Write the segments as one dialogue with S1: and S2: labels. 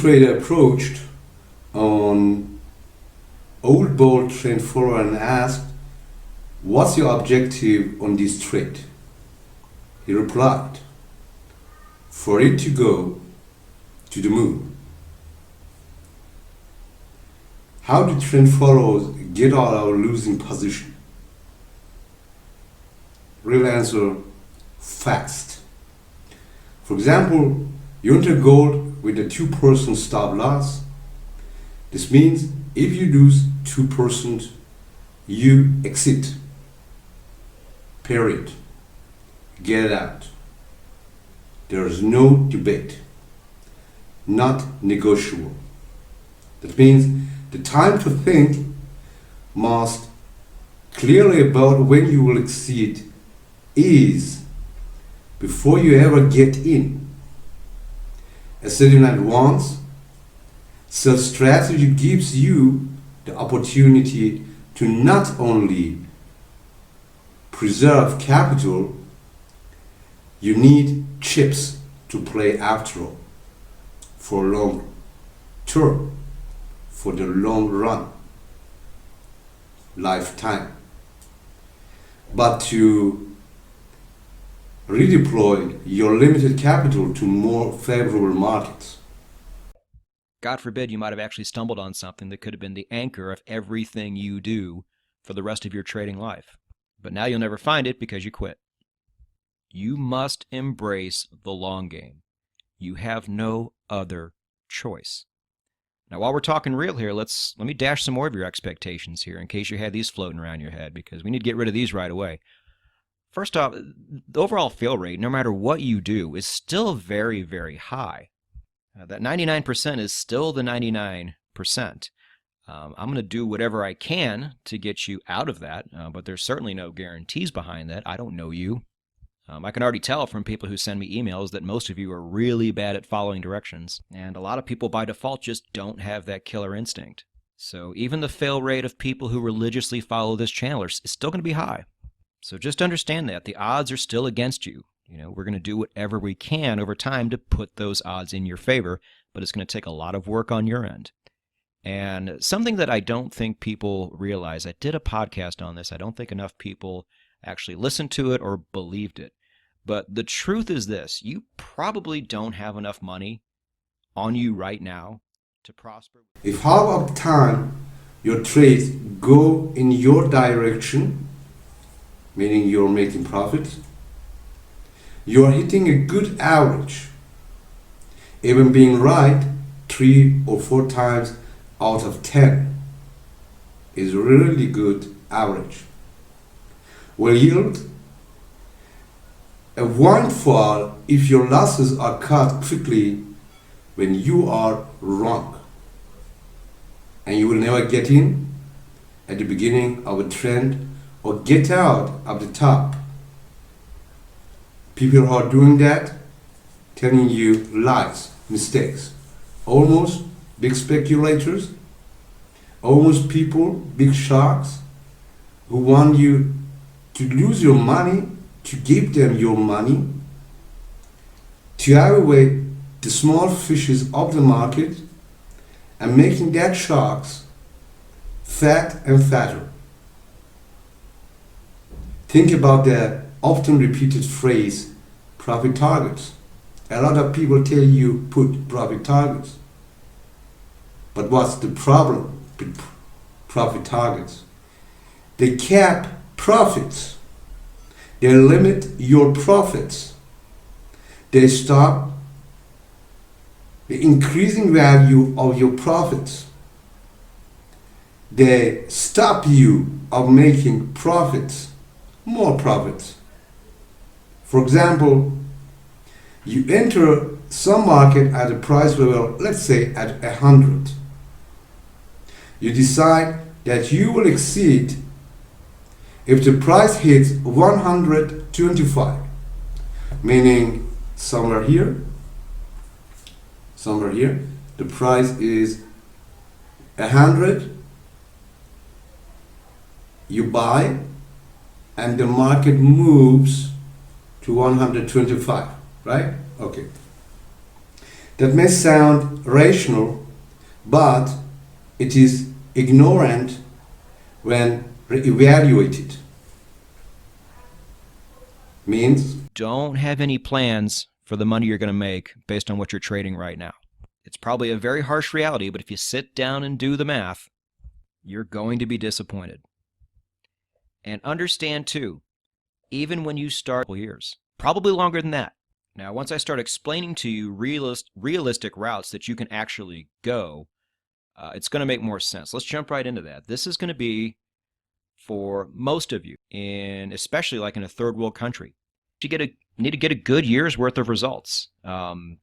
S1: trader approached an old bull trend follower and asked, "What's your objective on this trade?" He replied, "For it to go to the moon." How do trend followers get out of a losing position? Real answer: fast. For example, you enter gold with a 2% stop loss. This means if you lose 2%, you exit. Period. Get out. There is no debate. Not negotiable. That means the time to think must clearly about when you will exceed is before you ever get in. Exceed in advance, such strategy gives you the opportunity to not only preserve capital, you need chips to play after all, for long term, for the long run, lifetime. But to redeploy your limited capital to more favorable markets.
S2: God forbid you might have actually stumbled on something that could have been the anchor of everything you do for the rest of your trading life. But now you'll never find it because you quit. You must embrace the long game. You have no other choice. Now, while we're talking real here, let me dash some more of your expectations here in case you had these floating around your head, because we need to get rid of these right away. First off, the overall fail rate, no matter what you do, is still very, very high. That 99% is still the 99%. I'm going to do whatever I can to get you out of that, but there's certainly no guarantees behind that. I don't know you. I can already tell from people who send me emails that most of you are really bad at following directions, and a lot of people by default just don't have that killer instinct. So even the fail rate of people who religiously follow this channel is still going to be high. So just understand that. The odds are still against you. We're going to do whatever we can over time to put those odds in your favor, but it's going to take a lot of work on your end. And something that I don't think people realize, I did a podcast on this, I don't think enough people actually listened to it or believed it. But the truth is this: you probably don't have enough money on you right now to prosper.
S1: If half of the time your trades go in your direction, meaning you're making profits, you're hitting a good average. Even being right 3 or 4 times out of 10 is really good average. Will yield a windfall if your losses are cut quickly when you are wrong, and you will never get in at the beginning of a trend or get out of the top. People who are doing that, telling you lies, mistakes, almost big speculators, almost people, big sharks who want you to lose your money, to give them your money, to evaluate the small fishes of the market and making that sharks fat and fatter. Think about the often repeated phrase, profit targets. A lot of people tell you put profit targets. But what's the problem with profit targets? They cap profits. They limit your profits. They stop the increasing value of your profits. They stop you of making profits, more profits. For example, you enter some market at a price level, let's say at 100. You decide that you will exceed if the price hits 125, meaning somewhere here, the price is 100, you buy, and the market moves to 125, right? Okay. That may sound rational, but it is ignorant when re-evaluated. Means
S2: Don't have any plans for the money you're going to make based on what you're trading right now. It's probably a very harsh reality, but if you sit down and do the math, you're going to be disappointed. And understand too, even when you start years, probably longer than that. Now, once I start explaining to you realistic routes that you can actually go, it's going to make more sense. Let's jump right into that. This is going to be for most of you, especially like in a third world country. You need to get a good year's worth of results.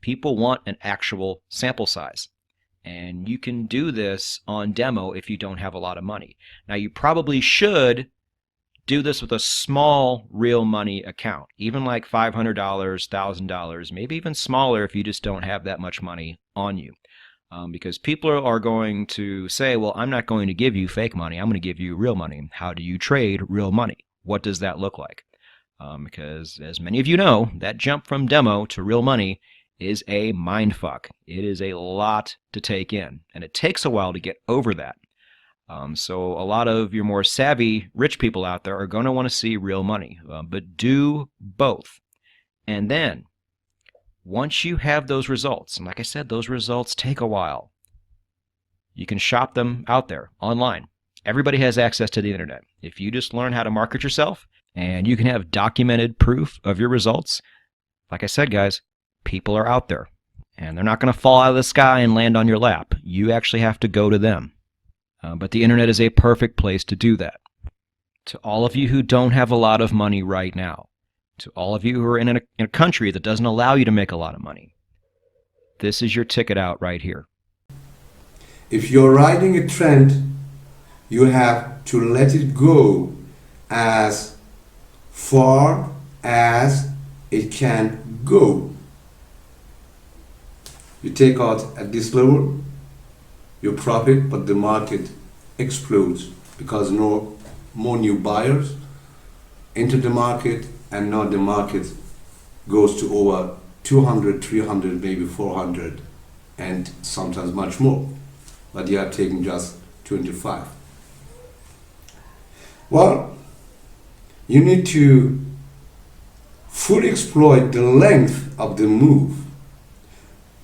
S2: People want an actual sample size. And you can do this on demo if you don't have a lot of money. Now, you probably should do this with a small real money account, even like $500, $1,000, maybe even smaller if you just don't have that much money on you. Because people are going to say, well, I'm not going to give you fake money. I'm going to give you real money. How do you trade real money? What does that look like? Because as many of you know, that jump from demo to real money is a mindfuck. It is a lot to take in, and it takes a while to get over that. So a lot of your more savvy rich people out there are going to want to see real money, but do both. And then once you have those results, and like I said, those results take a while, you can shop them out there online. Everybody has access to the internet. If you just learn how to market yourself and you can have documented proof of your results, like I said, guys, people are out there and they're not going to fall out of the sky and land on your lap. You actually have to go to them. But the internet is a perfect place to do that. To all of you who don't have a lot of money right now, to all of you who are in a country that doesn't allow you to make a lot of money, this is your ticket out right here.
S1: if you're riding a trend, you have to let it go as far as it can go. You take out at this level your profit, but the market explodes because no more new buyers enter the market, and now the market goes to over 200, 300, maybe 400, and sometimes much more. But you are taking just 25. Well, you need to fully exploit the length of the move.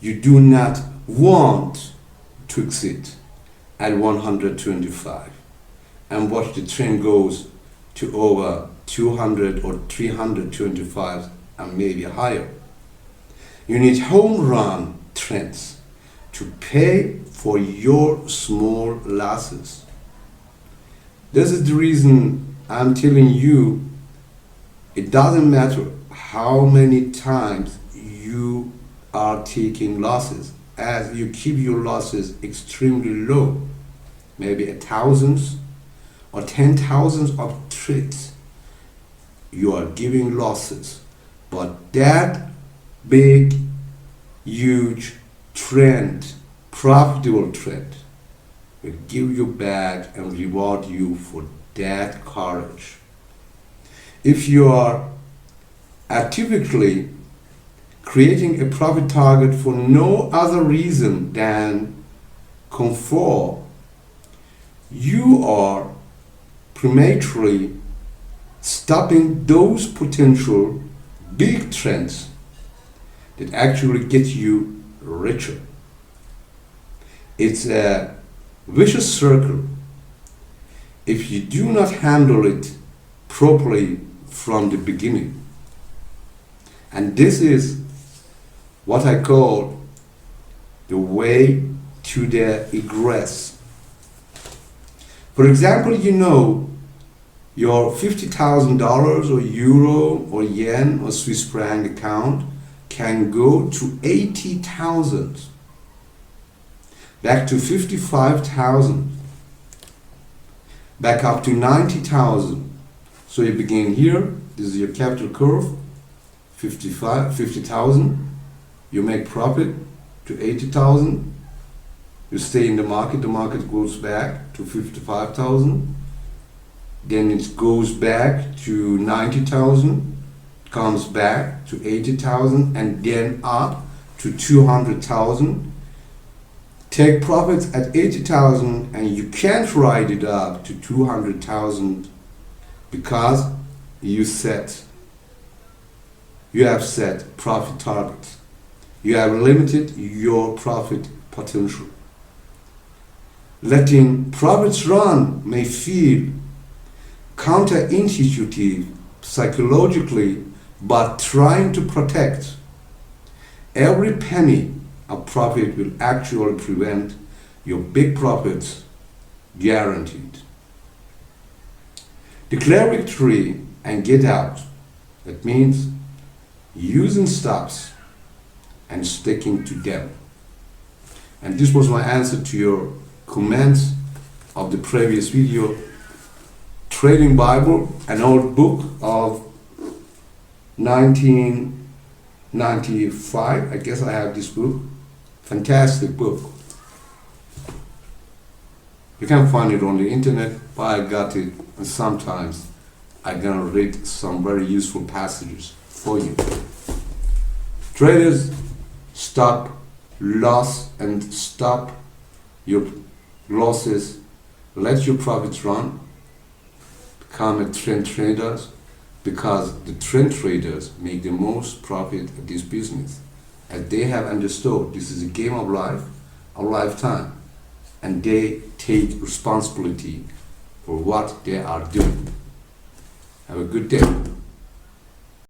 S1: You do not want to exit at 125 and watch the trend goes to over 200 or 325 and maybe higher. You need home run trends to pay for your small losses. This is the reason I'm telling you it doesn't matter how many times you are taking losses, as you keep your losses extremely low, maybe 1,000 or 10,000 of trades, you are giving losses. But that big, huge trend, profitable trend, will give you back and reward you for that courage. If you are actively creating a profit target for no other reason than comfort, you are prematurely stopping those potential big trends that actually get you richer. It's a vicious circle if you do not handle it properly from the beginning. And this is what I call the way to the egress. For example, you know your $50,000 or euro or yen or Swiss franc account can go to 80,000, back to 55,000, back up to 90,000. So you begin here, this is your capital curve, 50,000, you make profit to 80,000, you stay in the market goes back to 55,000, then it goes back to 90,000, comes back to 80,000, and then up to 200,000, take profits at 80,000, and you can't ride it up to 200,000 because you have set profit targets. You have limited your profit potential. Letting profits run may feel counterintuitive psychologically, but trying to protect every penny of profit will actually prevent your big profits, guaranteed. Declare victory and get out. That means using stops and sticking to them. And this was my answer to your comments of the previous video. Trading Bible, an old book of 1995. I guess I have this book. Fantastic book. You can find it on the internet, but I got it, and sometimes I'm gonna read some very useful passages for you. Traders, stop loss and stop your losses. Let your profits run. Become a trend trader, because the trend traders make the most profit at this business, as they have understood this is a game of life, a lifetime, and they take responsibility for what they are doing. Have a good day.